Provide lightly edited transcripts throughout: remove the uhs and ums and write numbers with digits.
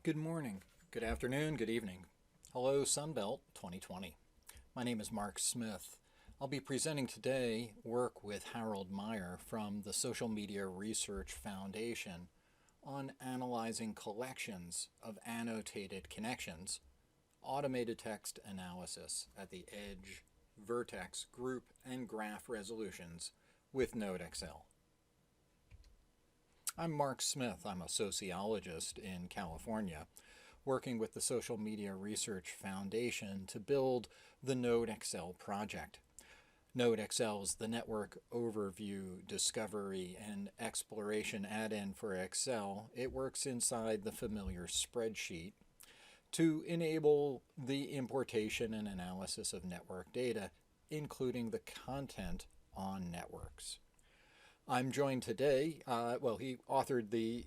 Good morning, good afternoon, good evening. Hello, Sunbelt 2020. My name is Mark Smith. I'll be presenting today work with Harold Meyer from the Social Media Research Foundation on analyzing collections of annotated connections, automated text analysis at the edge, vertex, group, and graph resolutions with NodeXL. I'm Mark Smith. I'm a sociologist in California, working with the Social Media Research Foundation to build the NodeXL project. NodeXL is the network overview, discovery, and exploration add-in for Excel. It works inside the familiar spreadsheet to enable the importation and analysis of network data, including the content on networks. I'm joined today, he authored the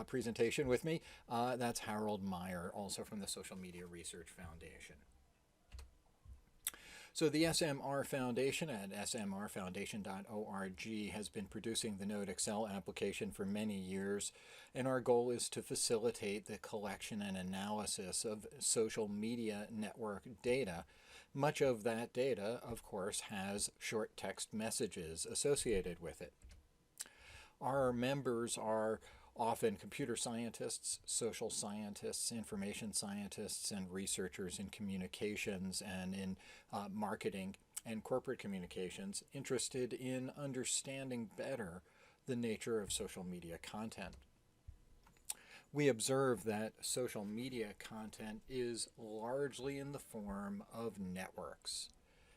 presentation with me. That's Harold Meyer, also from the Social Media Research Foundation. So the SMR Foundation at smrfoundation.org has been producing the NodeXL application for many years, and our goal is to facilitate the collection and analysis of social media network data. Much of that data, of course, has short text messages associated with it. Our members are often computer scientists, social scientists, information scientists, and researchers in communications and in marketing and corporate communications interested in understanding better the nature of social media content. We observe that social media content is largely in the form of networks,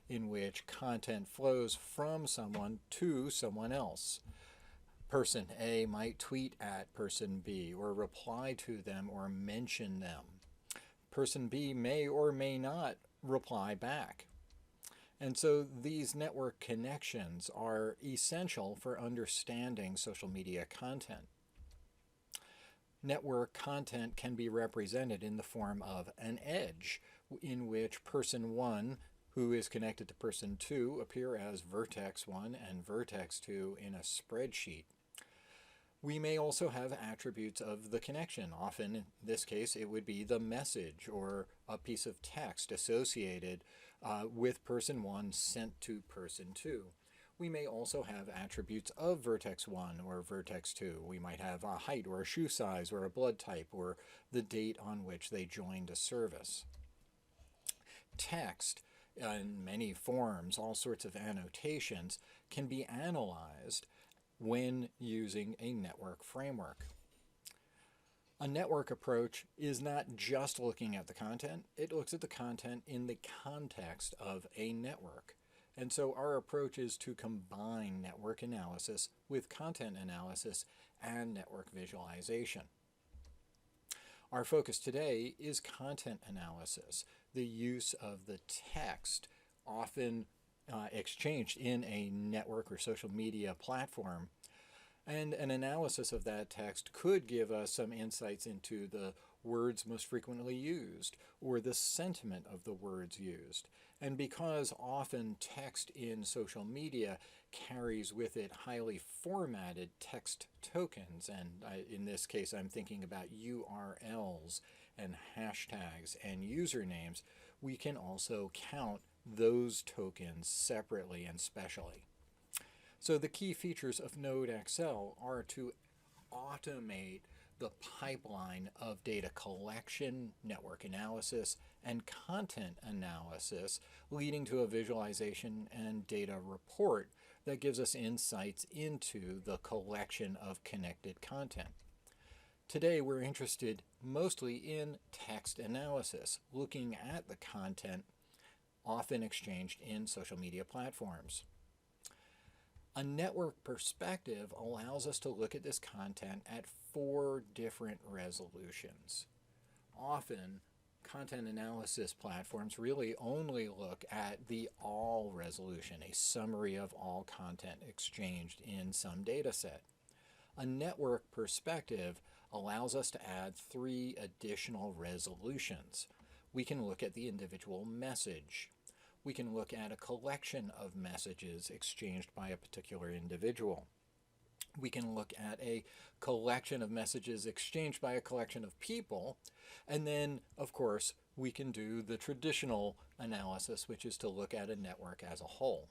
in which content flows from someone to someone else. Person A might tweet at person B or reply to them or mention them. Person B may or may not reply back. And so these network connections are essential for understanding social media content. Network content can be represented in the form of an edge, in which person 1 who is connected to person 2 appear as vertex 1 and vertex 2 in a spreadsheet. We may also have attributes of the connection. Often, in this case, it would be the message or a piece of text associated with person 1 sent to person 2. We may also have attributes of vertex 1 or vertex 2. We might have a height or a shoe size or a blood type or the date on which they joined a service. Text in many forms, all sorts of annotations, can be analyzed when using a network framework. A network approach is not just looking at the content, it looks at the content in the context of a network. And so our approach is to combine network analysis with content analysis and network visualization. Our focus today is content analysis, the use of the text often exchanged in a network or social media platform. And an analysis of that text could give us some insights into the words most frequently used or the sentiment of the words used. And because often text in social media carries with it highly formatted text tokens, and in this case I'm thinking about URLs and hashtags and usernames, we can also count those tokens separately and specially. So the key features of NodeXL are to automate the pipeline of data collection, network analysis, and content analysis, leading to a visualization and data report that gives us insights into the collection of connected content. Today we're interested mostly in text analysis, looking at the content often exchanged in social media platforms. A network perspective allows us to look at this content at 4 different resolutions. Often, content analysis platforms really only look at the all resolution, a summary of all content exchanged in some data set. A network perspective allows us to add 3 additional resolutions. We can look at the individual message. We can look at a collection of messages exchanged by a particular individual. We can look at a collection of messages exchanged by a collection of people. And then, of course, we can do the traditional analysis, which is to look at a network as a whole.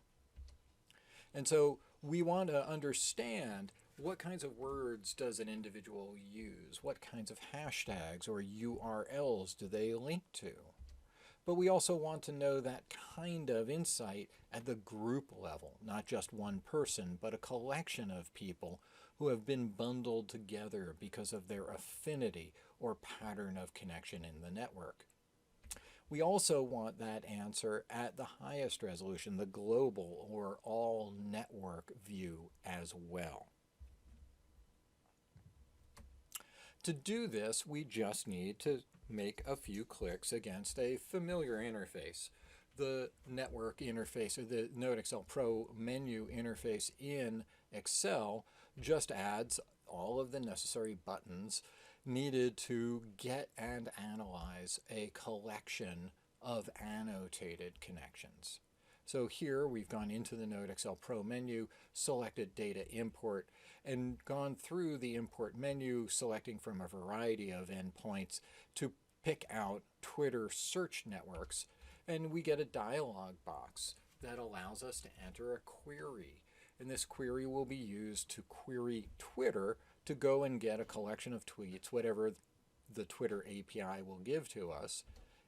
And so we want to understand what kinds of words does an individual use? What kinds of hashtags or URLs do they link to? But we also want to know that kind of insight at the group level, not just one person, but a collection of people who have been bundled together because of their affinity or pattern of connection in the network. We also want that answer at the highest resolution, the global or all network view as well. To do this, we just need to make a few clicks against a familiar interface. The network interface, or the NodeXL Pro menu interface in Excel, just adds all of the necessary buttons needed to get and analyze a collection of annotated connections. So here we've gone into the NodeXL Pro menu, selected Data Import, and gone through the import menu, selecting from a variety of endpoints to pick out Twitter search networks, and we get a dialog box that allows us to enter a query. And this query will be used to query Twitter to go and get a collection of tweets, whatever the Twitter API will give to us.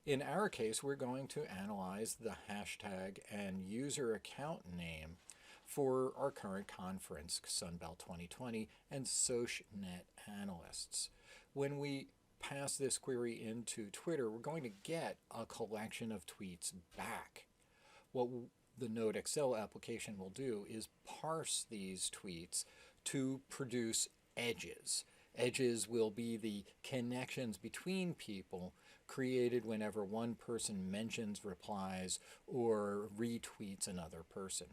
In our case, we're going to analyze the hashtag and user account name for our current conference, Sunbelt 2020, and SocialNet analysts. When we pass this query into Twitter, we're going to get a collection of tweets back. What the NodeXL application will do is parse these tweets to produce edges. Edges will be the connections between people created whenever one person mentions, replies, or retweets another person.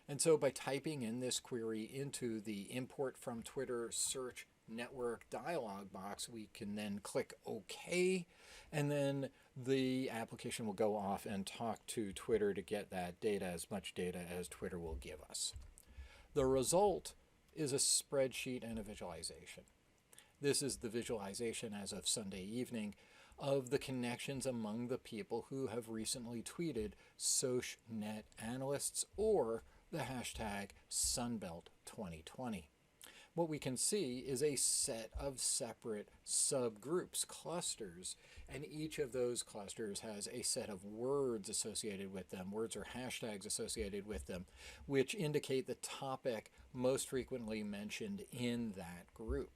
And so by typing in this query into the import from Twitter search network dialog box, we can then click OK, and then the application will go off and talk to Twitter to get that data, as much data as Twitter will give us. The result is a spreadsheet and a visualization. This is the visualization as of Sunday evening of the connections among the people who have recently tweeted SocialNet analysts or the hashtag Sunbelt 2020. What we can see is a set of separate subgroups, clusters, and each of those clusters has a set of words associated with them, words or hashtags associated with them, which indicate the topic most frequently mentioned in that group.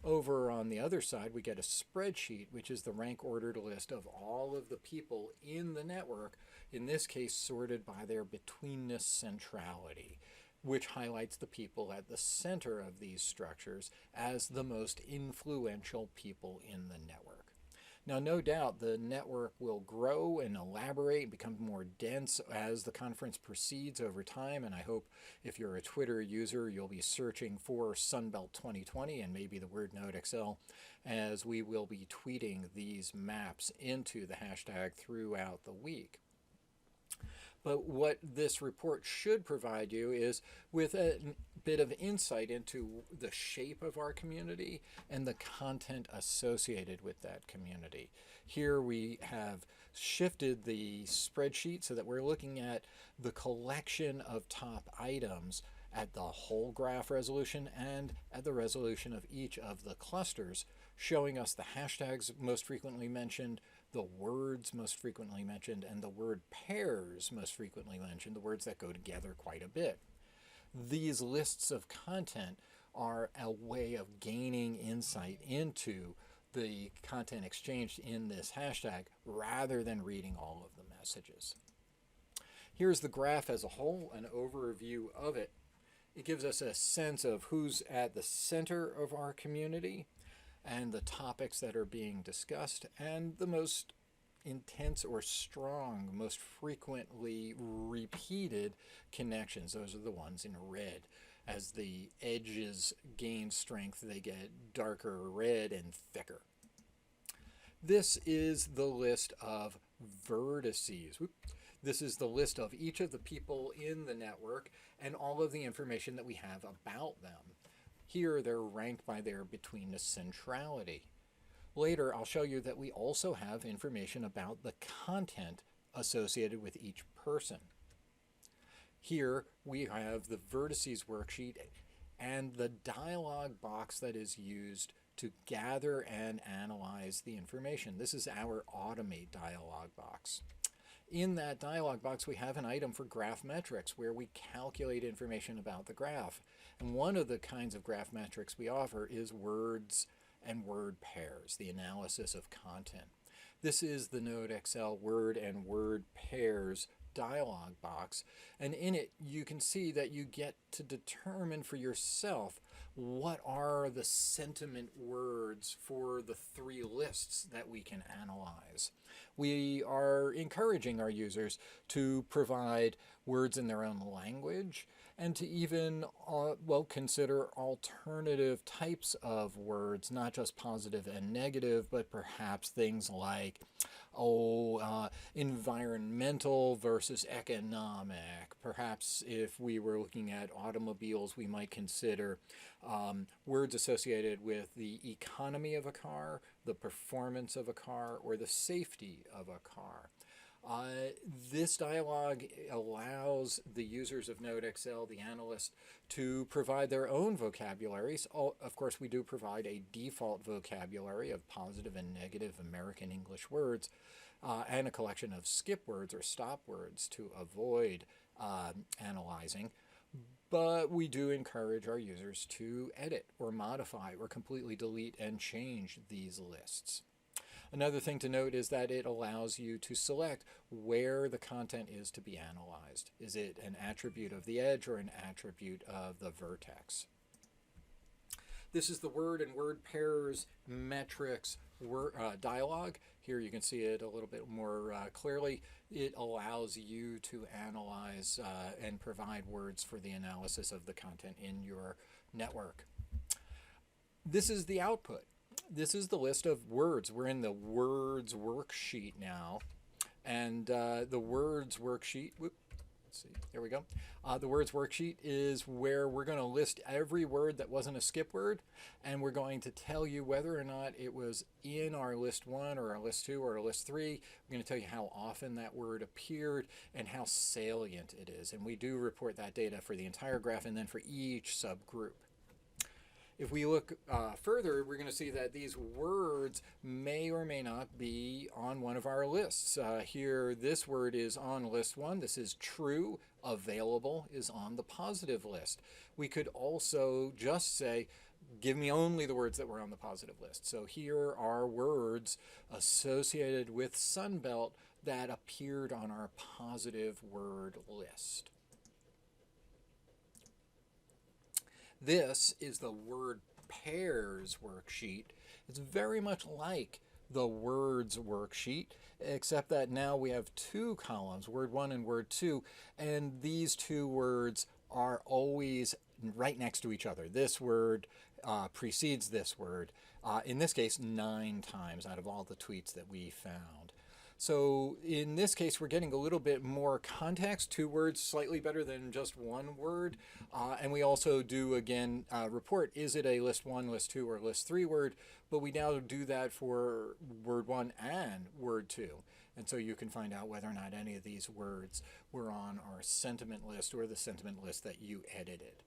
Over on the other side, we get a spreadsheet, which is the rank ordered list of all of the people in the network, in this case sorted by their betweenness centrality, which highlights the people at the center of these structures as the most influential people in the network. Now, no doubt the network will grow and elaborate and become more dense as the conference proceeds over time, and I hope if you're a Twitter user, you'll be searching for Sunbelt 2020 and maybe the word NodeXL, as we will be tweeting these maps into the hashtag throughout the week. But what this report should provide you is with a bit of insight into the shape of our community and the content associated with that community. Here we have shifted the spreadsheet so that we're looking at the collection of top items at the whole graph resolution and at the resolution of each of the clusters, showing us the hashtags most frequently mentioned, the words most frequently mentioned, and the word pairs most frequently mentioned, the words that go together quite a bit. These lists of content are a way of gaining insight into the content exchanged in this hashtag rather than reading all of the messages. Here's the graph as a whole, an overview of it. It gives us a sense of who's at the center of our community and the topics that are being discussed, and the most intense or strong, most frequently repeated connections. Those are the ones in red. As the edges gain strength, they get darker red and thicker. This is the list of vertices. This is the list of each of the people in the network and all of the information that we have about them. Here they're ranked by their betweenness centrality. Later I'll show you that we also have information about the content associated with each person. Here we have the vertices worksheet and the dialog box that is used to gather and analyze the information. This is our automate dialog box. In that dialog box, we have an item for graph metrics where we calculate information about the graph. And one of the kinds of graph metrics we offer is words and word pairs, the analysis of content. This is the NodeXL word and word pairs dialog box, and in it you can see that you get to determine for yourself what are the sentiment words for the three lists that we can analyze. We are encouraging our users to provide words in their own language and to even consider alternative types of words, not just positive and negative, but perhaps things like environmental versus economic. Perhaps if we were looking at automobiles, we might consider words associated with the economy of a car, the performance of a car, or the safety of a car. This dialog allows the users of NodeXL, the analyst, to provide their own vocabularies. Of course, we do provide a default vocabulary of positive and negative American English words and a collection of skip words or stop words to avoid analyzing. But we do encourage our users to edit or modify or completely delete and change these lists. Another thing to note is that it allows you to select where the content is to be analyzed. Is it an attribute of the edge or an attribute of the vertex? This is the word and word pairs metrics dialog. Here you can see it a little bit more clearly. It allows you to analyze and provide words for the analysis of the content in your network. This is the output. This is the list of words. We're in the words worksheet now. And the words worksheet, let's see, there we go. The words worksheet is where we're going to list every word that wasn't a skip word. And we're going to tell you whether or not it was in our list 1 or our list 2 or our list 3. We're going to tell you how often that word appeared and how salient it is. And we do report that data for the entire graph and then for each subgroup. If we look further, we're going to see that these words may or may not be on one of our lists. Here, this word is on list 1. This is true. Available is on the positive list. We could also just say, give me only the words that were on the positive list. So here are words associated with Sunbelt that appeared on our positive word list. This is the word pairs worksheet. It's very much like the words worksheet, except that now we have two columns, word 1 and word 2, and these two words are always right next to each other. This word precedes this word, in this case 9 times out of all the tweets that we found. So in this case, we're getting a little bit more context, 2 words slightly better than just 1 word. And we also do, again, report, is it a list 1, list 2, or list 3 word? But we now do that for word 1 and word 2. And so you can find out whether or not any of these words were on our sentiment list or the sentiment list that you edited.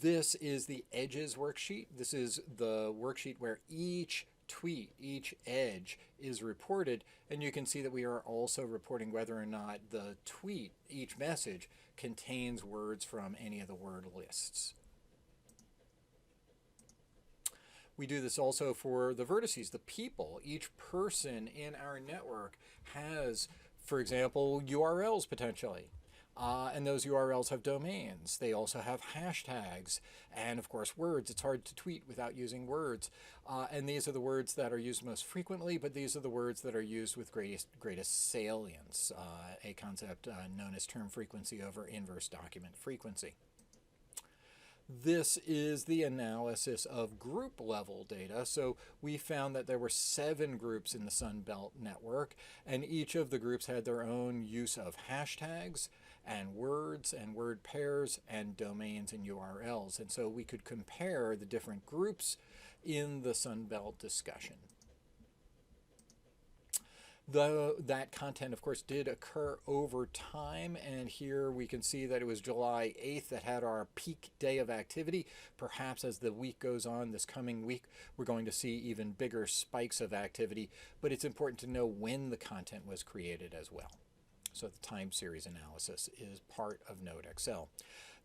This is the edges worksheet. This is the worksheet where each tweet, each edge is reported, and you can see that we are also reporting whether or not the tweet, each message, contains words from any of the word lists. We do this also for the vertices, the people. Each person in our network has, for example, URLs potentially. And those URLs have domains. They also have hashtags and, of course, words. It's hard to tweet without using words. And these are the words that are used most frequently, but these are the words that are used with greatest salience, a concept known as term frequency over inverse document frequency. This is the analysis of group level data. So we found that there were 7 groups in the Sunbelt network, and each of the groups had their own use of hashtags and words and word pairs and domains and URLs. And so we could compare the different groups in the Sunbelt discussion. That content, of course, did occur over time, and here we can see that it was July 8th that had our peak day of activity. Perhaps as the week goes on, this coming week, we're going to see even bigger spikes of activity, but it's important to know when the content was created as well. So the time series analysis is part of NodeXL.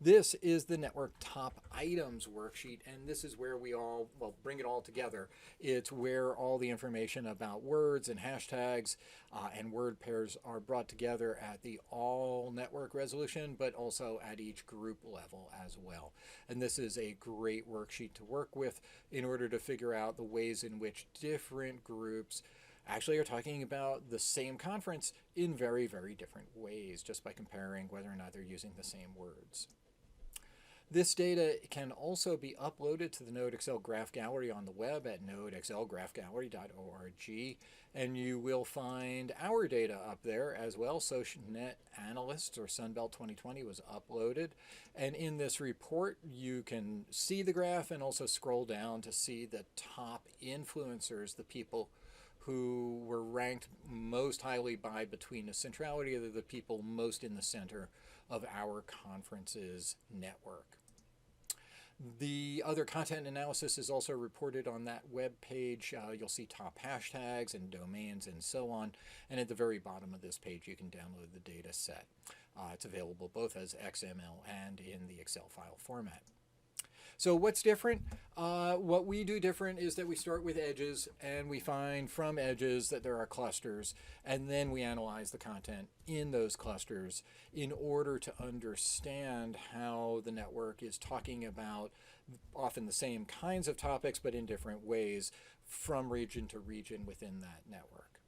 This is the network top items worksheet, and this is where we all, well, bring it all together. It's where all the information about words and hashtags and word pairs are brought together at the all network resolution, but also at each group level as well. And this is a great worksheet to work with in order to figure out the ways in which different groups actually are talking about the same conference in very, very different ways, just by comparing whether or not they're using the same words. This data can also be uploaded to the NodeXL Graph Gallery on the web at nodexlgraphgallery.org, and you will find our data up there as well. SocialNet Analysts, or Sunbelt 2020, was uploaded, and in this report you can see the graph and also scroll down to see the top influencers, the people who were ranked most highly by between the centrality of the people most in the center of our conference's network. The other content analysis is also reported on that web page. You'll see top hashtags and domains and so on. And at the very bottom of this page, you can download the data set. It's available both as XML and in the Excel file format. So what's different? What we do different is that we start with edges, and we find from edges that there are clusters, and then we analyze the content in those clusters in order to understand how the network is talking about often the same kinds of topics, but in different ways from region to region within that network.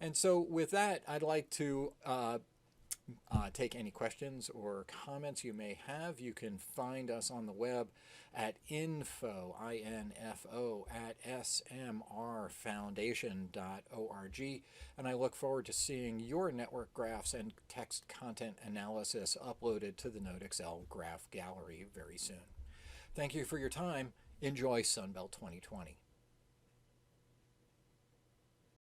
And so with that, I'd like to take any questions or comments you may have. You can find us on the web at info, I-N-F-O, at smrfoundation.org, and I look forward to seeing your network graphs and text content analysis uploaded to the NodeXL Graph Gallery very soon. Thank you for your time. Enjoy Sunbelt 2020.